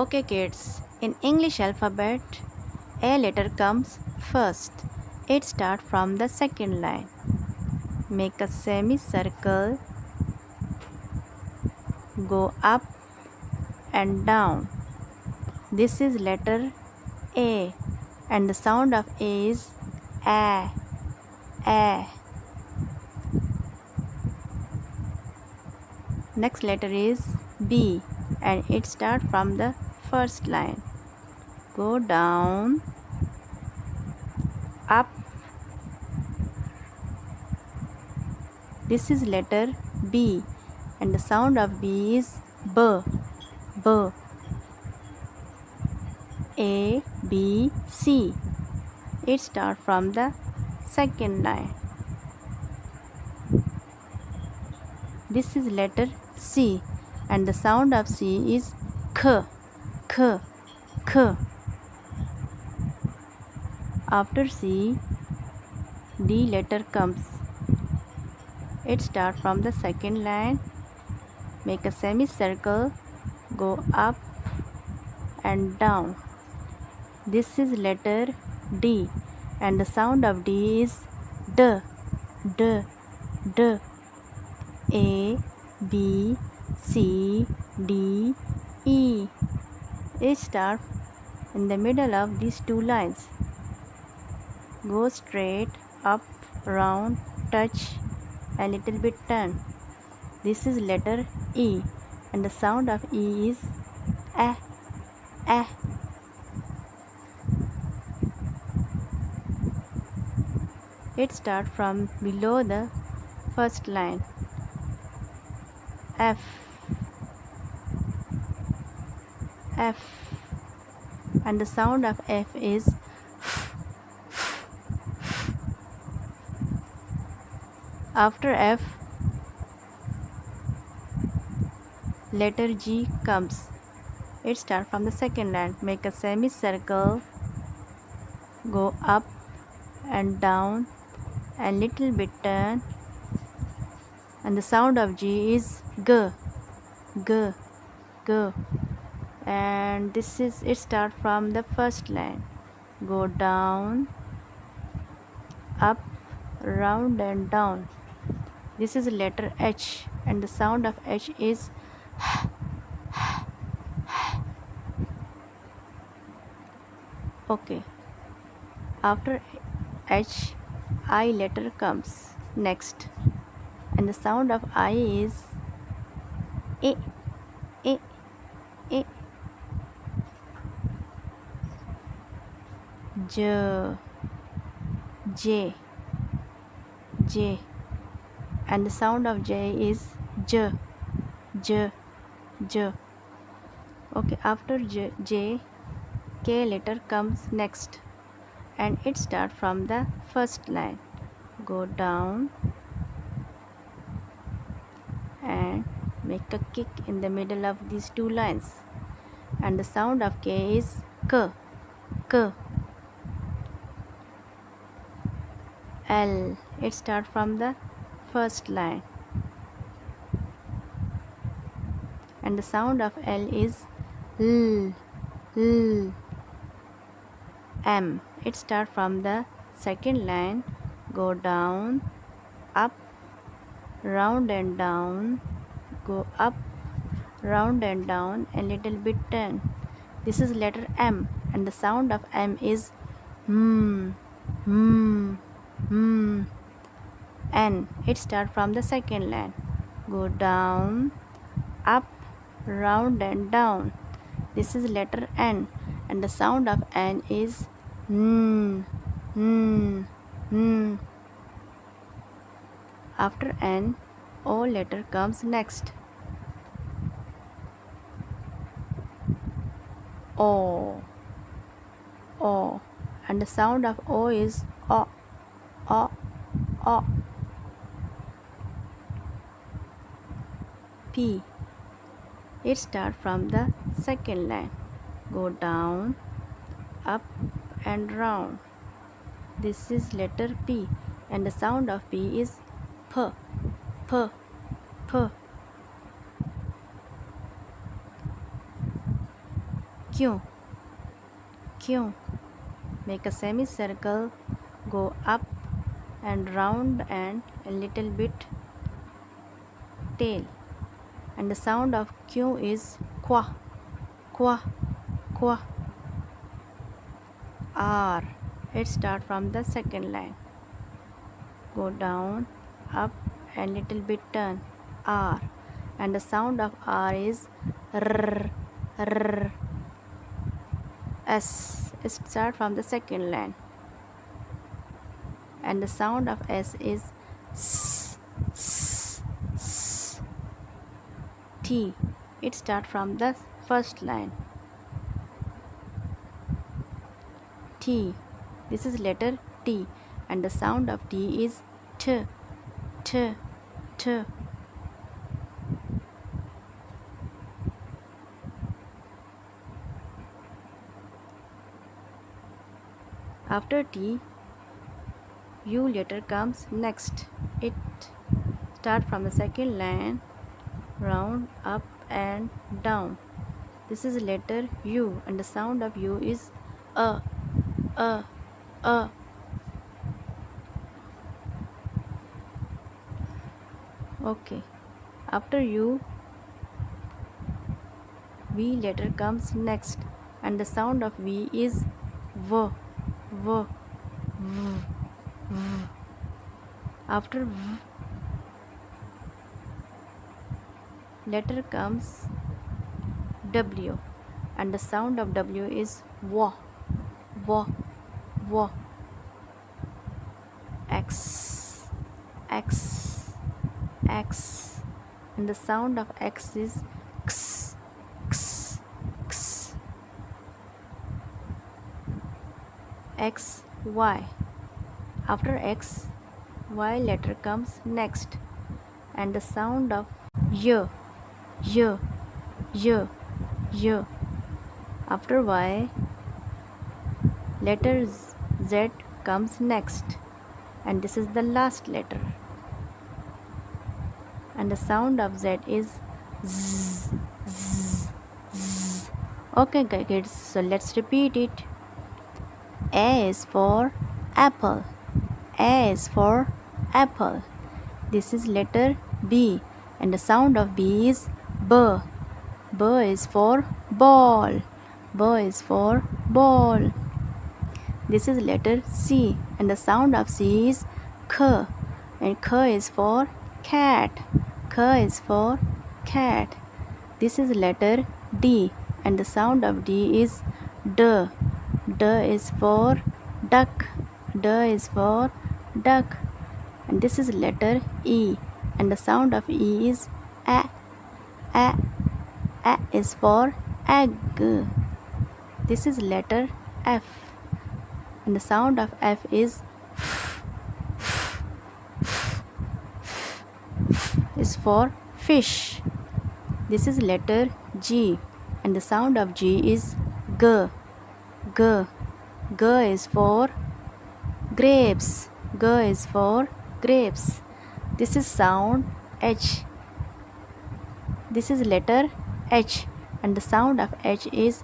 Okay kids, in English alphabet, A letter comes first. It starts from the second line. Make a semicircle, go up and down. This is letter A and the sound of A is A, A. Next letter is B and it starts from the first line. Go down, up. This is letter B and the sound of B is B, B. A, B, C. It starts from the second line. This is letter C and the sound of C is K, K, K. After C, D letter comes. It starts from the second line. Make a semicircle, go up and down. This is letter D and the sound of D is D, D, D. A, B, C, D, E. It starts in the middle of these two lines. Go straight, up, round, touch, a little bit turn. This is letter E and the sound of E is A, A. It starts from below the first line. F, F. And the sound of F is after F, letter G comes. It starts from the second line. Make a semicircle, go up and down, a little bit turn, and the sound of G is G, G, G. And this is it starts from the first line. Go down, up, round and down. This is letter H and the sound of H is okay. After H, I letter comes next and the sound of I is A, A, A. J, J, J. And the sound of J is J, J, J. Okay, after J, K letter comes next and it starts from the first line. Go down and make a kick in the middle of these two lines. And the sound of K is K, K. L, it starts from the first line. And the sound of L is L, L. M, it starts from the second line. Go down, up, round and down, go up, round and down, a little bit turn. This is letter M and the sound of M is N, it starts from the second line. Go down, up, round and down. This is letter N and the sound of N is N. After N, O letter comes next. O, O. And the sound of O is O, O, O. P, it starts from the second line. Go down, up and round. This is letter P and the sound of P is P, P, P. Q. Q. Make a semicircle, go up and round and a little bit tail. And the sound of Q is qua, qua, qua. R. It starts from the second line. Go down, up and little bit turn. R. And the sound of R is R, R. S. It starts from the second line. And the sound of S is S, S, S. T. It starts from the first line. T. This is letter T. And the sound of T is T, T, T. After T, U letter comes next. It starts from the second line, round, up and down. This is letter U and the sound of U is A, A, A. Okay. After U, V letter comes next and the sound of V is V, V, V, V. After V letter comes W and the sound of W is W, W, W. X, X, X. And the sound of X is X, X, X. X, Y. After X, Y letter comes next and the sound of Y, Y, Y, Y. After Y, letter Z comes next and this is the last letter and the sound of Z is Z, Z, Z. Okay kids, so let's repeat it. A is for apple. A is for apple. This is letter B and the sound of B is B. B is for ball. B is for ball. This is letter C and the sound of C is K and K is for cat. K is for cat. This is letter D and the sound of D is D. D is for duck. D is for duck. And this is letter E and the sound of E is A. A. A is for egg. This is letter F and the sound of F is is for fish. This is letter G and the sound of G is G. G. G is for grapes. G is for grapes. This is sound H. This is letter H and the sound of H is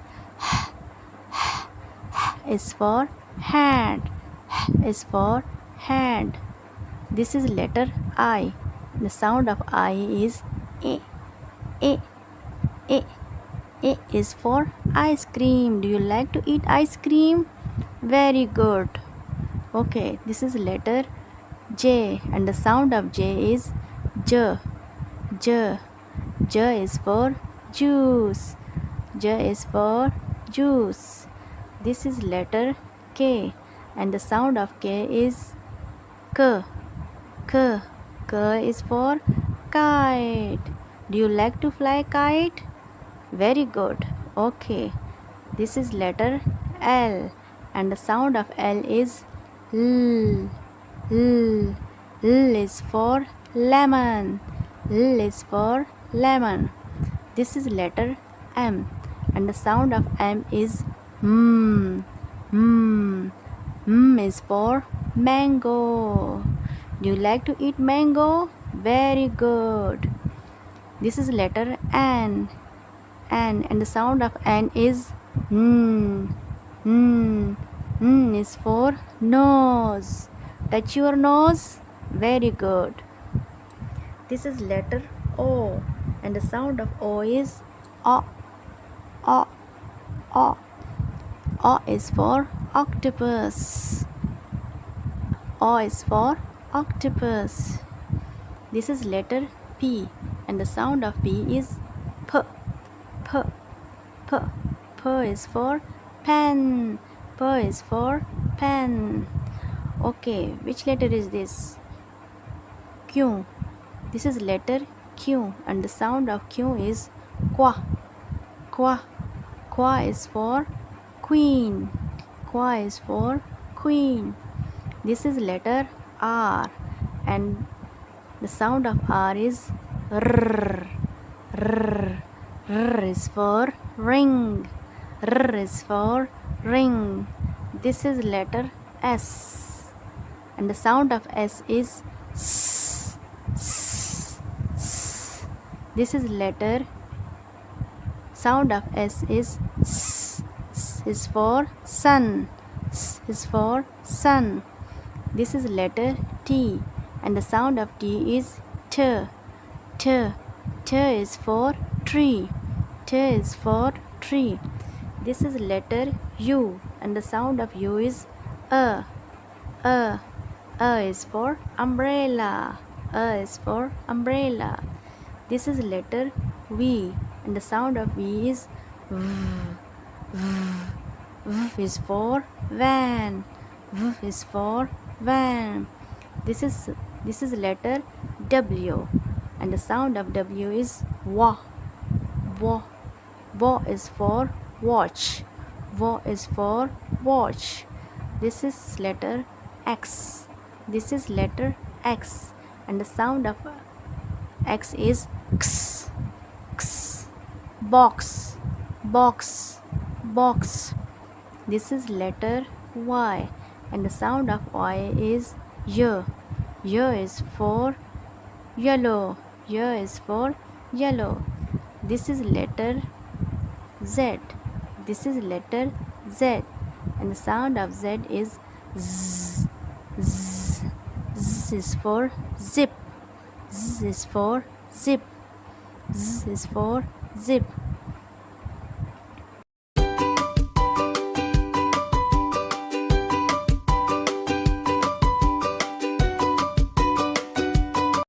is for hand. Is for hand. This is letter I. The sound of I is A. A. A. A is for ice cream. Do you like to eat ice cream? Very good. Okay, this is letter J and the sound of J is J. J. J is for juice. J is for juice. This is letter K and the sound of K is K. K. K is for kite. Do you like to fly kite? Very good. Okay. This is letter L and the sound of L is L. L. L is for lemon. L is for lemon. This is letter M and the sound of M is M. M. M is for mango. Do you like to eat mango? Very good. This is letter N. N and the sound of N is Hmm. Hmm. Hmm is for nose. Touch your nose. Very good. This is letter O, and the sound of O is O. O. O. O is for octopus. O is for octopus. This is letter P, and the sound of P is P. P. P. P is for pen. P is for pen. Okay, which letter is this? Q. This is letter Q, and the sound of Q is qua. Qua. Qua is for queen. Qua is for queen. This is letter R, and the sound of R is R. R. R is for ring. R is for ring. This is letter S, and the sound of S is S. S. S. This is letter. Sound of S is S. S is for sun. S is for sun. This is letter T, and the sound of T is T. T. T is for tree. T is for tree. This is letter U, and the sound of U is A. A. A is for umbrella. A is for umbrella. This is letter V, and the sound of V is V. V. V is for van. V is for van. This is letter W, and the sound of W is wa. Wa. Wa is for watch. Wa is for watch. This is letter X. This is letter X, and the sound of X is X. X. Box. Box. Box. This is letter Y, and the sound of Y is Y. Y is for yellow. Y is for yellow. This is letter Z. This is letter Z, and the sound of Z is Z. Z. Z is for zip. Z is for zip. Z is for zip.